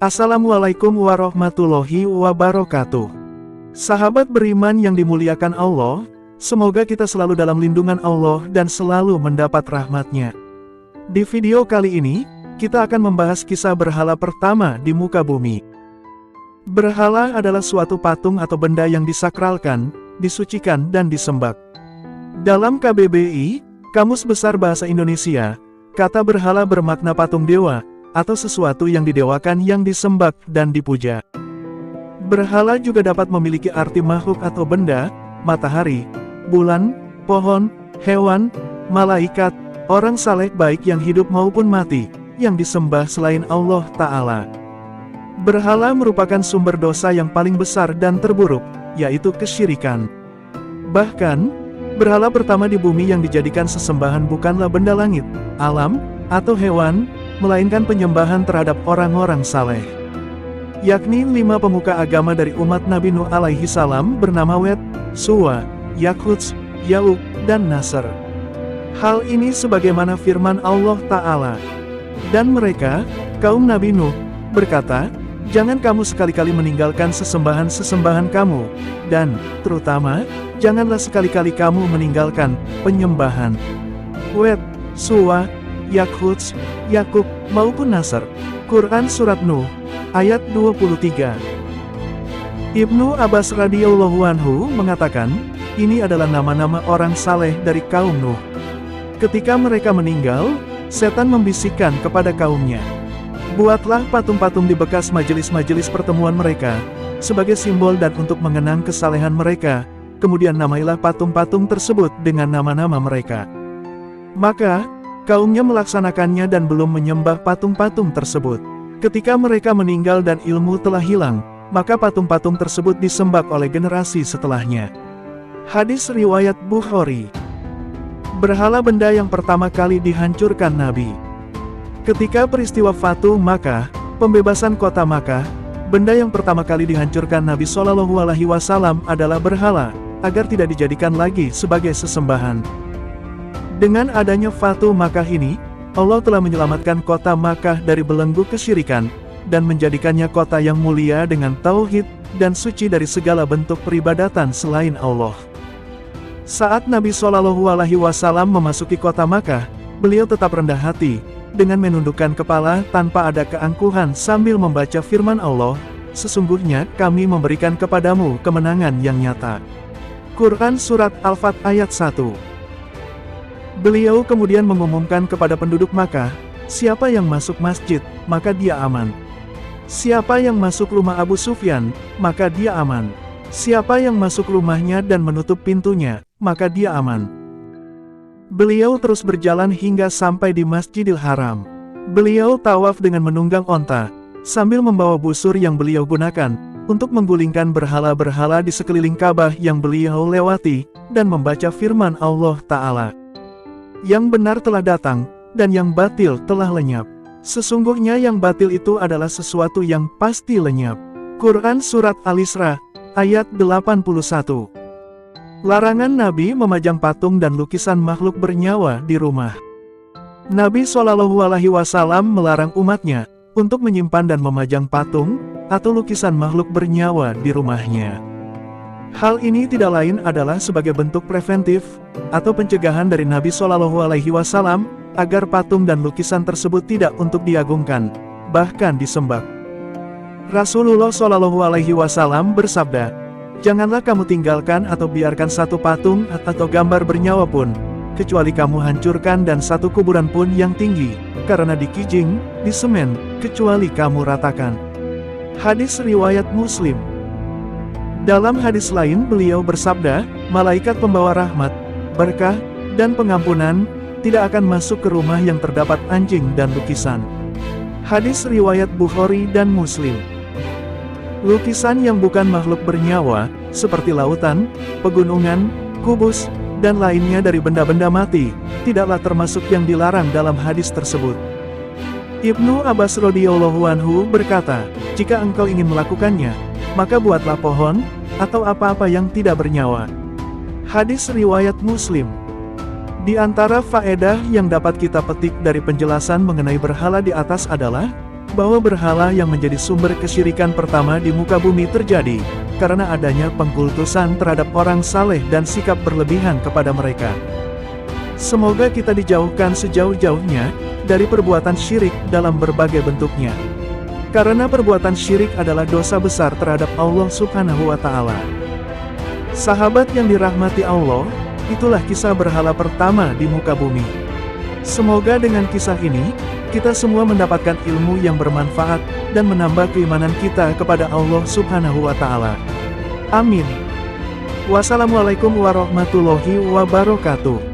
Assalamualaikum warahmatullahi wabarakatuh. Sahabat beriman yang dimuliakan Allah, semoga kita selalu dalam lindungan Allah dan selalu mendapat rahmat-Nya. Di video kali ini, kita akan membahas kisah berhala pertama di muka bumi. Berhala adalah suatu patung atau benda yang disakralkan, disucikan dan disembah. Dalam KBBI, Kamus Besar Bahasa Indonesia, kata berhala bermakna patung dewa, atau sesuatu yang didewakan yang disembah dan dipuja. Berhala juga dapat memiliki arti makhluk atau benda, matahari, bulan, pohon, hewan, malaikat, orang saleh baik yang hidup maupun mati, yang disembah selain Allah Ta'ala. Berhala merupakan sumber dosa yang paling besar dan terburuk, yaitu kesyirikan. Bahkan, berhala pertama di bumi yang dijadikan sesembahan bukanlah benda langit, alam, atau hewan, melainkan penyembahan terhadap orang-orang saleh. Yakni 5 pemuka agama dari umat Nabi Nuh alaihi salam bernama Wed, Suwa, Yaquts, Ya'uq, dan Nasr. Hal ini sebagaimana firman Allah Ta'ala. Dan mereka, kaum Nabi Nuh, berkata, "Jangan kamu sekali-kali meninggalkan sesembahan-sesembahan kamu, dan, terutama, janganlah sekali-kali kamu meninggalkan penyembahan." Wed, Suwa, Yaquts, Ya'uq, maupun Nasr. Quran Surat Nuh, ayat 23. Ibnu Abbas radhiyallahu anhu mengatakan, ini adalah nama-nama orang saleh dari kaum Nuh. Ketika mereka meninggal, setan membisikkan kepada kaumnya, "Buatlah patung-patung di bekas majelis-majelis pertemuan mereka, sebagai simbol dan untuk mengenang kesalehan mereka, kemudian namailah patung-patung tersebut dengan nama-nama mereka." Maka, kaumnya melaksanakannya dan belum menyembah patung-patung tersebut. Ketika mereka meninggal dan ilmu telah hilang, maka patung-patung tersebut disembah oleh generasi setelahnya. Hadis riwayat Bukhari. Berhala benda yang pertama kali dihancurkan Nabi. Ketika peristiwa Fatu Makkah, pembebasan kota Makkah, benda yang pertama kali dihancurkan Nabi Shallallahu Alaihi Wasallam adalah berhala, agar tidak dijadikan lagi sebagai sesembahan. Dengan adanya Fatu Makkah ini, Allah telah menyelamatkan kota Makkah dari belenggu kesyirikan, dan menjadikannya kota yang mulia dengan tauhid, dan suci dari segala bentuk peribadatan selain Allah. Saat Nabi Shallallahu Alaihi Wasallam memasuki kota Makkah, beliau tetap rendah hati, dengan menundukkan kepala tanpa ada keangkuhan sambil membaca firman Allah, "Sesungguhnya kami memberikan kepadamu kemenangan yang nyata." Quran Surat Al-Fat ayat 1. Beliau kemudian mengumumkan kepada penduduk Makkah, siapa yang masuk masjid, maka dia aman. Siapa yang masuk rumah Abu Sufyan, maka dia aman. Siapa yang masuk rumahnya dan menutup pintunya, maka dia aman. Beliau terus berjalan hingga sampai di Masjidil Haram. Beliau tawaf dengan menunggang onta, sambil membawa busur yang beliau gunakan, untuk menggulingkan berhala-berhala di sekeliling Ka'bah yang beliau lewati, dan membaca firman Allah Ta'ala. Yang benar telah datang, dan yang batil telah lenyap. Sesungguhnya yang batil itu adalah sesuatu yang pasti lenyap. Quran Surat Al-Isra, ayat 81. Larangan Nabi memajang patung dan lukisan makhluk bernyawa di rumah. Nabi Shallallahu Alaihi Wasallam melarang umatnya untuk menyimpan dan memajang patung atau lukisan makhluk bernyawa di rumahnya. Hal ini tidak lain adalah sebagai bentuk preventif atau pencegahan dari Nabi Shallallahu Alaihi Wasallam agar patung dan lukisan tersebut tidak untuk diagungkan, bahkan disembah. Rasulullah Shallallahu Alaihi Wasallam bersabda, "Janganlah kamu tinggalkan atau biarkan satu patung atau gambar bernyawa pun, kecuali kamu hancurkan dan satu kuburan pun yang tinggi, karena dikijing, disemen, kecuali kamu ratakan." Hadis riwayat Muslim. Dalam hadis lain beliau bersabda, malaikat pembawa rahmat, berkah, dan pengampunan, tidak akan masuk ke rumah yang terdapat anjing dan lukisan. Hadis riwayat Bukhari dan Muslim. Lukisan yang bukan makhluk bernyawa, seperti lautan, pegunungan, kubus, dan lainnya dari benda-benda mati, tidaklah termasuk yang dilarang dalam hadis tersebut. Ibnu Abbas radhiyallahu anhu berkata, jika engkau ingin melakukannya, maka buatlah pohon, atau apa-apa yang tidak bernyawa. Hadis riwayat Muslim. Di antara faedah yang dapat kita petik dari penjelasan mengenai berhala di atas adalah, bahwa berhala yang menjadi sumber kesyirikan pertama di muka bumi terjadi karena adanya pengkultusan terhadap orang saleh dan sikap berlebihan kepada mereka. Semoga kita dijauhkan sejauh-jauhnya dari perbuatan syirik dalam berbagai bentuknya. Karena perbuatan syirik adalah dosa besar terhadap Allah Subhanahu wa Ta'ala. Sahabat yang dirahmati Allah, itulah kisah berhala pertama di muka bumi. Semoga dengan kisah ini, kita semua mendapatkan ilmu yang bermanfaat dan menambah keimanan kita kepada Allah Subhanahu wa Ta'ala. Amin. Wassalamualaikum warahmatullahi wabarakatuh.